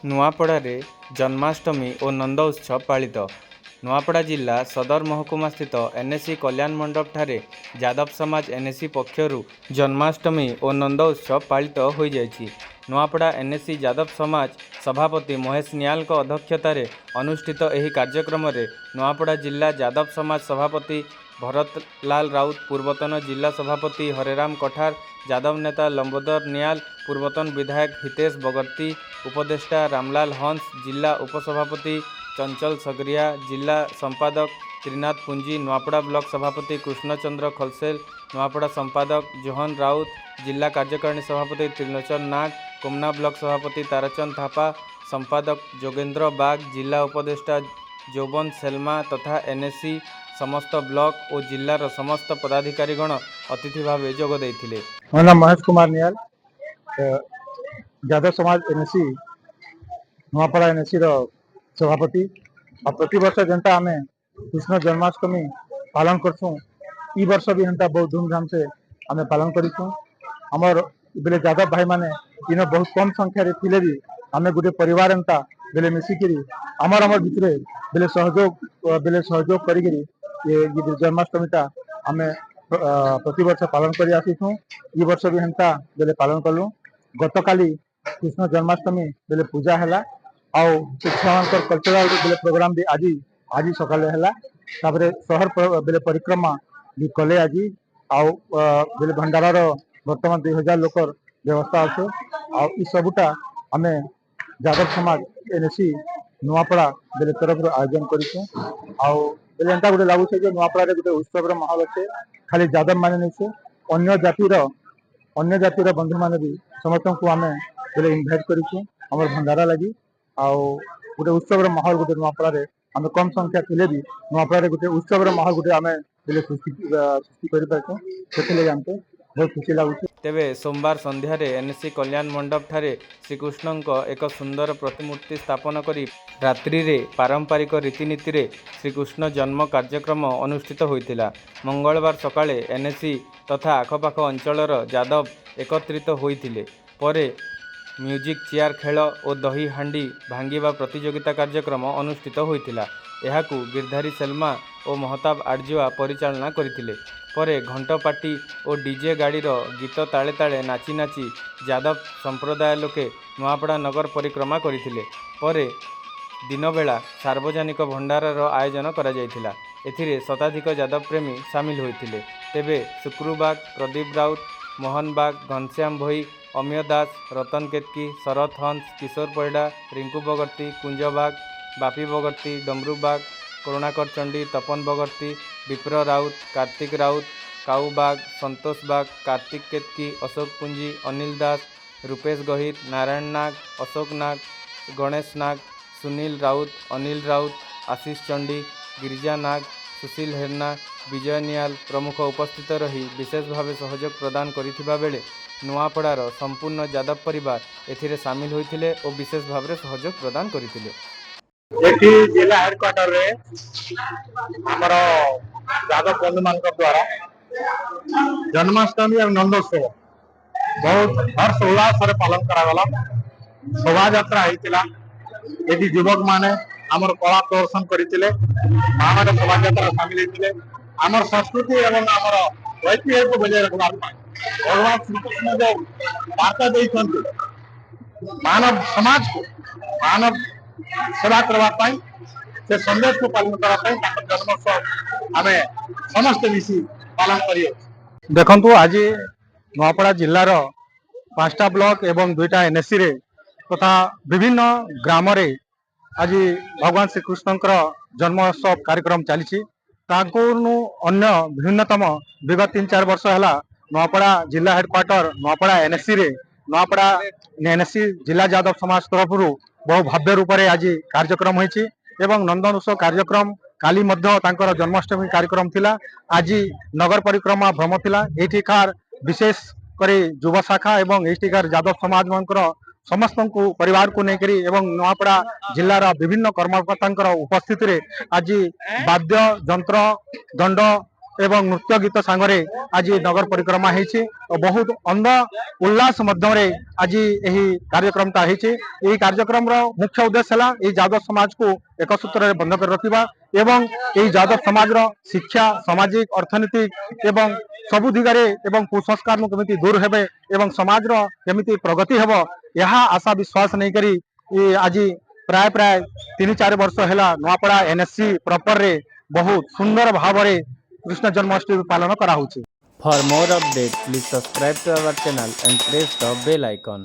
नुआपड़ारे जन्माष्टमी और नंद उत्सव पालित। नुआपड़ा जिला सदर महकुमा स्थित एनएससी कल्याण मंडप ठारे यादव समाज एनएससी पक्षरु जन्माष्टमी और नंद उत्सव पालित हो जाइछि। नुआपड़ा एनएससी यादव समाज सभापति महेश नियाल अध्यक्षतार अनुष्ठित एही कार्यक्रम रे नुआपड़ा जिला यादव समाज सभापति भरतलाल राउत, पूर्वतन जिला सभापति हरेराम कठार, यादव नेता लंबोदर नियाल, पूर्वतन विधायक हितेश बगर्ती, उपदेष्टा रामलाल हंस, जिला उपसभापति चंचल सगरिया, जिला संपादक त्रिनाथ पुंजी, नुआपड़ा ब्लॉक सभापति कृष्णचंद्र खलसेल, नुआपड़ा संपादक जोहन राउत, जिला कार्यकारिणी सभापति त्रिलोचन नाग, कोमना ब्लॉक सभापति ताराचंद थापा, संपादक जोगेंद्र बाग, जिला उपदेष्टा जोबन सेल्मा तथा एनएससी समस्त ब्लॉक और जिलार समस्त पदाधिकारीगण अतिथि भाव जोग देइथिले। मोर नाम महेश कुमार नियाल, यादव समाज एनएससी नुआपड़ा एनएससी सभापति। प्रति वर्ष जनता आम कृष्ण जन्माष्टमी पालन करछुं। ई वर्ष भी हंता बहुत धूमधाम से आम पालन करूँ। आमर बेले यादव भाई माने इन बहुत कम संख्या थे भी आम गोटे परिवार एंता बेले मिसिकी आमर भितर बेले सहयोग करी ये जन्माष्टमीटा आम प्रति वर्ष पालन कर आसीछूँ। ई वर्ष भी हेन्ता बेले पालन कलु। गत काली कृष्ण जन्माष्टमी बेले पूजा है कल्चरल बेले प्रोग्राम भी आज सकाले है शहर बेले परिक्रमा भी कले आज बेले भंडारार बर्तमान 2000 लोकर व्यवस्था अच्छे आई सबुटा आम यादव समाज एनएससी नुआपड़ा बेले तरफ आयोजन करूँ। बेले एंता गोटे लगुचे नुआपड़ा गोटे उत्सव माहौल अच्छे। खाली यादव माने नहीं अन्य जातिर बंधु माने भी समस्त को आम बेले इनभाइट कर भंडारा लगी गोटे उत्सव माहौल गोटे नुआपड़ा आम कम संख्या थे भी नुआपड़ा गोटे उत्सव माहौल गोटे आम बेले सृष्टि कर बहुत खुशी लगुच। तेबे सोमवार संध्यार एनएससी कल्याण मंडप ठारे श्रीकृष्ण एक सुंदर प्रतिमूर्ति स्थापन करी रात्रि रे पारंपरिक रीतिनीति रे श्रीकृष्ण जन्म कार्यक्रम अनुष्ठित होइतिला। मंगलवार सकाळे एनएससी तथा आखपाख अंचलर यादव एकत्रित होइतिले। परे म्यूजिक चेयर खेल और दही हांडी भांगिबा प्रतियोगिता कार्यक्रम अनुष्ठित होइतिला। एहाकू गिरधारी सेल्मा और महताब आर्जुआ परिचालना करथिले। परे घंटपाटी और डीजे गाड़ीर गीत ताले ताले नाची नाची यादव संप्रदाय लोके नुआपड़ा नगर परिक्रमा करथिले। परे दिन बेला सार्वजनिक भंडारार आयोजन करा जायथिला। एथिरे शताधिक यादव प्रेमी सामिल होइथिले। तेबे शुक्रुबाग, प्रदीप राउत, मोहन बाग, घनश्याम भोई, अमिय दास, रतन केतकी, शरत हंस, किशोर परिडा, रिंकू बगर्ती, कुंज बाग, बापी बगर्ती, डमरू बाग, करुणाकर चंडी, तपन बगर्ती, विप्र राउत, कार्तिक राउत, काऊ बाग, संतोष बाग, कार्तिक केतकी, अशोक पुंजी, अनिल दास, रूपेश गहिर, नारायण नाग, अशोक नाग, गणेश नाग, सुनील राउत, अनिल राउत, आशीष चंडी, गिरिजा नाग, सुशील हेरना, विजय नियाल प्रमुख उपस्थित रही विशेष भाव सहयोग प्रदान करिथिबा बेले नुआपड़ार संपूर्ण यादव परिवार एथिरे सामिल होइथिले और विशेष भाव सहयोग प्रदान करिथिले। एठी जिला हेडक्वार्टर रे हमर यादव बंधु मान द्वारा जन्माष्टमी और नंदोत्सव बहुत हर्ष उल्लास पालन करागला। शोभा यात्रा होइतिला। एठी युवक माने हमर कला प्रदर्शन करथिले। मानव शोभा यात्रा शामिल होइतिले। हमर संस्कृति एवं हमर ऐतिह्य को बजाय रखबा भगवान श्री कृष्ण जो वार्ता देइछन्ति मानव समाज को मानव सेवा करने से संदेश को पालन करने जन्मोत्सव आम समस्त मिसी पालन कर। देखु आज नुआपड़ा जिलार 5टा ब्लॉक एवं 2टा एनएससी रे तथा विभिन्न ग्राम रे आज भगवान श्रीकृष्ण जन्मोत्सव कार्यक्रम चली अन्य भिन्नतम विगत 3-4 वर्ष है नुआपड़ा जिला हेडक्वार्टर नुआपड़ा एनएससी रे नुआपड़ा एनएससी जिला यादव समाज तरफ बहु भव्य रूप से आज कार्यक्रम होती नंदन उत्सव कार्यक्रम काली जन्माष्टमी कार्यक्रम थिला। आज नगर परिक्रमा भ्रम थिला। एठिकार विशेष करे युवा शाखा एवं एठिकार यादव समाज मान समस्त को परिवार को लेकर नुआपड़ा जिलार विभिन्न कर्मकर्ता उपस्थित रे आज वाद्य जंत्र दंड एवं नृत्य गीत सांगरे आज नगर परिक्रमा होती बहुत अंद उल्लास मध्य आज यही कार्यक्रम यही कार्यक्रम मुख्य उद्देश्य है यादव समाज को एक सूत्र में बंध कर रखा एवं यही यादव समाज शिक्षा सामाजिक अर्थनीतिक एवं सबु दिगरे एवं कुसंस्कार केमिति दूर हेबे एवं समाज केमिति प्रगति हेबो यह आशा विश्वास नहीं करी आज प्राय प्राय 3-4 वर्ष है नुआपड़ा एनएससी प्रॉपर रे बहुत सुंदर भाव रे कृष्ण जन्माष्टमी पालन करा होछि। For more updates, please subscribe to our channel and press the bell icon.